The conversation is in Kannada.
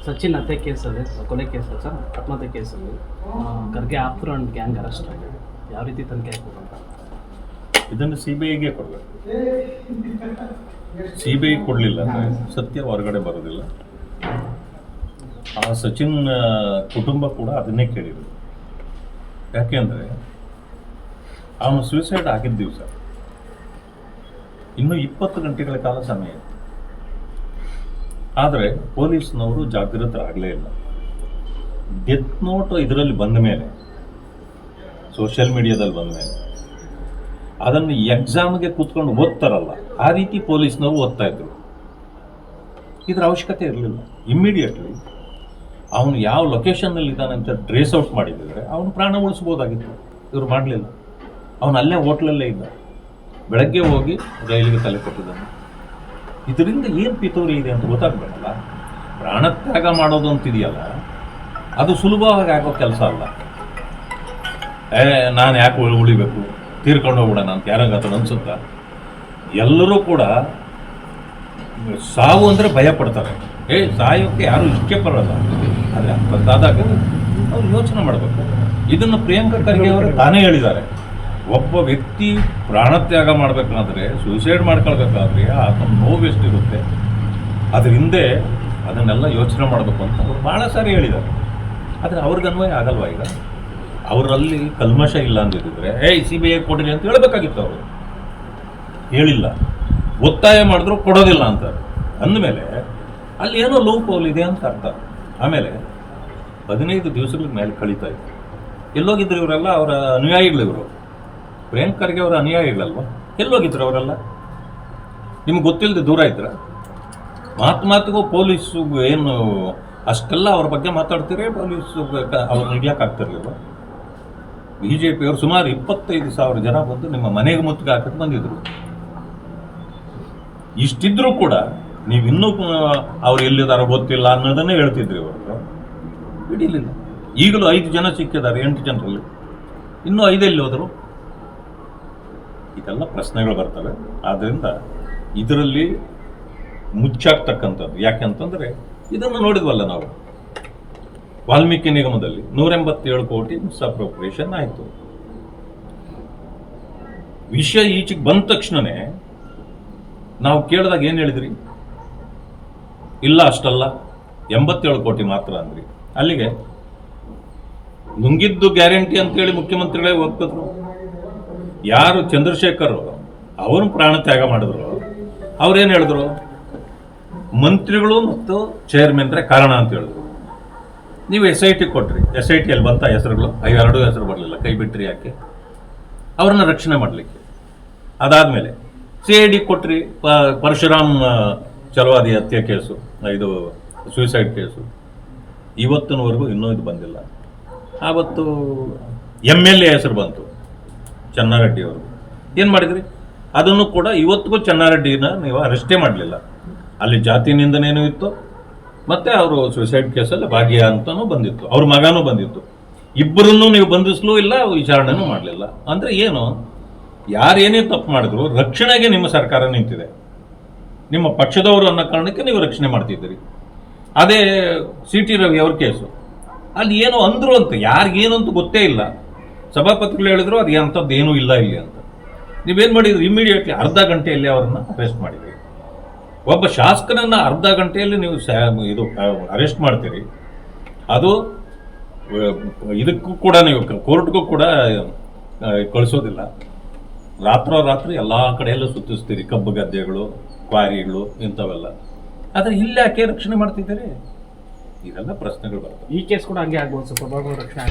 ಸಚಿನ್ ಹತ್ಯೆ ಕೇಸಲ್ಲಿ ಕೊಲೆ ಕೇಸಲ್ಲಿ ಸರ್ ಆತ್ಮಹತ್ಯೆ ಕೇಸಲ್ಲಿ ಖರ್ಗೆ ಆಪ್ತರು ಅಂಡ್ ಗ್ಯಾಂಗ್ ಅರೆಸ್ಟ್ ಆಗಿದೆ. ಯಾವ ರೀತಿ ತನಿಖೆ ಆಗ್ಬೋದು ಅಂತ ಇದನ್ನು CBIಗೆ ಕೊಡಬೇಕು. CBI ಕೊಡಲಿಲ್ಲ ಅಂದರೆ ಸತ್ಯ ಹೊರಗಡೆ ಬರೋದಿಲ್ಲ. ಆ ಸಚಿನ್ ಕುಟುಂಬ ಕೂಡ ಅದನ್ನೇ ಕೇಳಿದರು. ಯಾಕೆ ಅಂದರೆ ಅವನು ಸೂಸೈಡ್ ಆಗಿದ್ದ ದಿವಸ ಇನ್ನೂ 20 ಗಂಟೆಗಳ ಕಾಲ ಸಮಯ ಇತ್ತು. ಆದರೆ ಪೊಲೀಸ್ನವರು ಜಾಗೃತರಾಗಲೇ ಇಲ್ಲ. ಡೆತ್ ನೋಟ್ ಇದರಲ್ಲಿ ಬಂದ ಮೇಲೆ, ಸೋಷಿಯಲ್ ಮೀಡಿಯಾದಲ್ಲಿ ಬಂದ ಮೇಲೆ ಅದನ್ನು ಎಕ್ಸಾಮ್ಗೆ ಕೂತ್ಕೊಂಡು ಓದ್ತಾರಲ್ಲ, ಆ ರೀತಿ ಪೊಲೀಸ್ನವರು ಓದ್ತಾ ಇದ್ರು. ಇದರ ಅವಶ್ಯಕತೆ ಇರಲಿಲ್ಲ. ಇಮ್ಮಿಡಿಯೇಟ್ಲಿ ಅವನು ಯಾವ ಲೊಕೇಶನ್ನಲ್ಲಿ ಇದ್ದಾನೆ ಅಂತ ಟ್ರೇಸ್ ಔಟ್ ಮಾಡಿದರೆ ಅವನು ಪ್ರಾಣ ಉಳಿಸ್ಬೋದಾಗಿತ್ತು. ಇವರು ಮಾಡಲಿಲ್ಲ. ಅವನು ಅಲ್ಲೇ ಹೋಟ್ಲಲ್ಲೇ ಇದ್ದ. ಬೆಳಗ್ಗೆ ಹೋಗಿ ರೈಲಿಗೆ ತಲೆ ಕೊಟ್ಟಿದ್ದಾನೆ. ಇದರಿಂದ ಏನು ಪಿತೂರಿ ಇದೆ ಅಂತ ಗೊತ್ತಾಗಬೇಕಲ್ಲ. ಪ್ರಾಣತ್ಯಾಗ ಮಾಡೋದು ಅಂತಿದೆಯಲ್ಲ, ಅದು ಸುಲಭವಾಗಿ ಆಗೋ ಕೆಲಸ ಅಲ್ಲ. ನಾನು ಯಾಕೆ ಉಳಿಬೇಕು, ತೀರ್ಕೊಂಡು ಹೋಗ್ಬಿಡೋಣ ಅಂತ ಯಾರಾಗತ್ತದ ಅನ್ಸುತ್ತಾ? ಎಲ್ಲರೂ ಕೂಡ ಸಾವು ಅಂದರೆ ಭಯ ಪಡ್ತಾರೆ. ಸಾಯೋಕ್ಕೆ ಯಾರು ಇಷ್ಟೇ ಪಡೋಲ್ಲ. ಆದರೆ ಅಂಥದ್ದಾದಾಗ ಅವ್ರು ಯೋಚನೆ ಮಾಡಬೇಕು. ಇದನ್ನು ಪ್ರಿಯಾಂಕಾ ಖರ್ಗೆ ಅವರು ತಾನೇ ಹೇಳಿದ್ದಾರೆ. ಒಬ್ಬ ವ್ಯಕ್ತಿ ಪ್ರಾಣತ್ಯಾಗ ಮಾಡಬೇಕಾದ್ರೆ, ಸೂಸೈಡ್ ಮಾಡ್ಕೊಳ್ಬೇಕಾದ್ರೆ ಆತನ ನೋವು ಎಷ್ಟಿರುತ್ತೆ, ಅದ್ರ ಹಿಂದೆ ಅದನ್ನೆಲ್ಲ ಯೋಚನೆ ಮಾಡಬೇಕು ಅಂತ ಅವ್ರು ಭಾಳ ಸಾರಿ ಹೇಳಿದ್ದಾರೆ. ಆದರೆ ಅವ್ರಿಗೆ ಅನ್ವಯ ಆಗಲ್ವ? ಈಗ ಅವರಲ್ಲಿ ಕಲ್ಮಶ ಇಲ್ಲ ಅಂದಿದ್ರೆ CBI ಕೊಡಿರಿ ಅಂತ ಹೇಳಬೇಕಾಗಿತ್ತು. ಅವರು ಹೇಳಿಲ್ಲ, ಒತ್ತಾಯ ಮಾಡಿದ್ರು ಕೊಡೋದಿಲ್ಲ ಅಂತಾರೆ. ಅಂದಮೇಲೆ ಅಲ್ಲಿ ಏನೋ ಲೂಪ್ ಹೋಲ್ ಇದೆ ಅಂತ ಅರ್ಥ. ಆಮೇಲೆ 15 ದಿವಸಗಳ ಮೇಲೆ ಕಳೀತಾ ಇತ್ತು. ಎಲ್ಲೋಗಿದ್ರು ಇವರೆಲ್ಲ? ಅವರ ಅನುಯಾಯಿಗಳು ಇವರು. ಪ್ರಿಯಾಂಕಾ ಖರ್ಗೆ ಅವರ ಅನುಯಾಯಿಗಳಲ್ವ? ಎಲ್ಲೋಗಿದ್ರು ಅವರೆಲ್ಲ? ನಿಮ್ಗೆ ಗೊತ್ತಿಲ್ಲದೆ ದೂರ ಇದ್ರ? ಮಾತಿಗೂ ಪೊಲೀಸು ಏನು ಅಷ್ಟೆಲ್ಲ ಅವ್ರ ಬಗ್ಗೆ ಮಾತಾಡ್ತೀರಿ? ಪೊಲೀಸು ಅವ್ರನ್ನ ಹಿಡಿಯಕ್ಕೆ ಆಗ್ತಿರ್ಲಿಲ್ವ? BJP ಅವರು ಸುಮಾರು 25,000 ಜನ ಬಂದು ನಿಮ್ಮ ಮನೆಗೆ ಮುತ್ತಿಗೆ ಹಾಕಕ್ಕೆ ಬಂದಿದ್ರು. ಇಷ್ಟಿದ್ರೂ ಕೂಡ ನೀವು ಇನ್ನೂ ಅವ್ರು ಎಲ್ಲಿದ್ದಾರೋ ಗೊತ್ತಿಲ್ಲ ಅನ್ನೋದನ್ನೇ ಹೇಳ್ತಿದ್ರಿ. ಅವರು ಹಿಡಿಲಿಲ್ಲ. ಈಗಲೂ 5 ಜನ ಸಿಕ್ಕಿದ್ದಾರೆ 8 ಜನರಲ್ಲಿ. ಇನ್ನೂ 5 ಎಲ್ಲಿ ಹೋದರು? ಇದೆಲ್ಲ ಪ್ರಶ್ನೆಗಳು ಬರ್ತವೆ. ಆದ್ದರಿಂದ ಇದರಲ್ಲಿ ಮುಚ್ಚಾಕ್ತಕ್ಕಂಥದ್ದು. ಯಾಕೆಂತಂದರೆ ಇದನ್ನು ನೋಡಿದ್ವಲ್ಲ ನಾವು, ವಾಲ್ಮೀಕಿ ನಿಗಮದಲ್ಲಿ 187 ಕೋಟಿ ಮಿಸ್ಅಪ್ರೋಪ್ರಿಯೇಷನ್ ಆಯಿತು. ವಿಷಯ ಈಚೆಗೆ ಬಂದ ತಕ್ಷಣವೇ ನಾವು ಕೇಳಿದಾಗ ಏನು ಹೇಳಿದ್ರಿ? ಇಲ್ಲ ಅಷ್ಟಲ್ಲ, 87 ಕೋಟಿ ಮಾತ್ರ ಅಂದ್ರಿ. ಅಲ್ಲಿಗೆ ನುಂಗಿದ್ದು ಗ್ಯಾರಂಟಿ ಅಂತೇಳಿ ಮುಖ್ಯಮಂತ್ರಿಗಳೇ ಒಪ್ಪಿದ್ರು. ಯಾರು ಚಂದ್ರಶೇಖರ್ ಅವರು ಪ್ರಾಣ ತ್ಯಾಗ ಮಾಡಿದ್ರು, ಅವ್ರೇನು ಹೇಳಿದ್ರು? ಮಂತ್ರಿಗಳು ಮತ್ತು ಚೇರ್ಮನ್ರೇ ಕಾರಣ ಅಂತ ಹೇಳಿದ್ರು. ನೀವು SIT ಕೊಟ್ರಿ. SITಯಲ್ಲಿ ಬಂತ ಹೆಸರುಗಳು? 2 ಹೆಸರು ಬರಲಿಲ್ಲ. ಕೈ ಬಿಟ್ರಿ ಯಾಕೆ? ಅವ್ರನ್ನ ರಕ್ಷಣೆ ಮಾಡಲಿಕ್ಕೆ. ಅದಾದಮೇಲೆ CID ಕೊಟ್ರಿ. ಪರಶುರಾಮ್ ಚಲವಾದಿ ಹತ್ಯೆ ಕೇಸು, ಇದು ಸೂಸೈಡ್ ಕೇಸು. ಇವತ್ತಿನವರೆಗೂ ಇನ್ನೂ ಇದು ಬಂದಿಲ್ಲ. ಆವತ್ತು MLA ಹೆಸರು ಬಂತು, ಚೆನ್ನಾರೆಡ್ಡಿ ಅವರು. ಏನು ಮಾಡಿದ್ರಿ? ಅದನ್ನು ಕೂಡ ಇವತ್ತಿಗೂ ಚೆನ್ನಾರೆಡ್ಡಿನ ನೀವು ಅರೆಸ್ಟೇ ಮಾಡಲಿಲ್ಲ. ಅಲ್ಲಿ ಜಾತಿ ನಿಂದನೇನೂ ಇತ್ತು, ಮತ್ತು ಅವರು ಸೂಸೈಡ್ ಕೇಸಲ್ಲಿ ಭಾಗ್ಯ ಅಂತಲೂ ಬಂದಿತ್ತು. ಅವ್ರ ಮಗನೂ ಬಂದಿತ್ತು. ಇಬ್ಬರನ್ನೂ ನೀವು ಬಂಧಿಸಲೂ ಇಲ್ಲ, ವಿಚಾರಣೆನೂ ಮಾಡಲಿಲ್ಲ. ಅಂದರೆ ಏನು? ಯಾರೇನೇ ತಪ್ಪು ಮಾಡಿದ್ರು ರಕ್ಷಣೆಗೆ ನಿಮ್ಮ ಸರ್ಕಾರ ನಿಂತಿದೆ. ನಿಮ್ಮ ಪಕ್ಷದವರು ಅನ್ನೋ ಕಾರಣಕ್ಕೆ ನೀವು ರಕ್ಷಣೆ ಮಾಡ್ತಿದ್ದೀರಿ. ಅದೇ CT ರವಿ ಅವ್ರ ಕೇಸು, ಅಲ್ಲಿ ಏನೋ ಅಂದರು ಅಂತ, ಯಾರಿಗೇನು ಅಂತ ಗೊತ್ತೇ ಇಲ್ಲ. ಸಭಾಪತಿಗಳು ಹೇಳಿದ್ರು ಅದು ಅಂಥದ್ದು ಏನೂ ಇಲ್ಲ ಇಲ್ಲಿ ಅಂತ. ನೀವೇನು ಮಾಡಿದ್ರಿ? ಇಮ್ಮಿಡಿಯೇಟ್ಲಿ ಅರ್ಧ ಗಂಟೆಯಲ್ಲಿ ಅವರನ್ನು ಅರೆಸ್ಟ್ ಮಾಡಿದ್ರಿ. ಒಬ್ಬ ಶಾಸಕನನ್ನು ಅರ್ಧ ಗಂಟೆಯಲ್ಲಿ ನೀವು ಇದು ಅರೆಸ್ಟ್ ಮಾಡ್ತೀರಿ. ಅದು ಇದಕ್ಕೂ ಕೂಡ ನೀವು ಕೋರ್ಟ್ಗೂ ಕೂಡ ಕಳಿಸೋದಿಲ್ಲ. ರಾತ್ರೋರಾತ್ರಿ ಎಲ್ಲ ಕಡೆಯಲ್ಲೂ ಸುತ್ತಿಸ್ತೀರಿ, ಕಬ್ಬು ಗದ್ದೆಗಳು, ಕ್ವಾರಿಗಳು, ಇಂಥವೆಲ್ಲ. ಆದರೆ ಇಲ್ಲಿ ಯಾಕೆ ರಕ್ಷಣೆ ಮಾಡ್ತಿದ್ದೀರಿ? ಇದೆಲ್ಲ ಪ್ರಶ್ನೆಗಳು ಬರ್ತವೆ. ಈ ಕೇಸ್ ಕೂಡ ಹಂಗೆ ಆಗ್ಬೋದು ಸರ್, ಪ್ರಭಾವ ರಕ್ಷಣೆ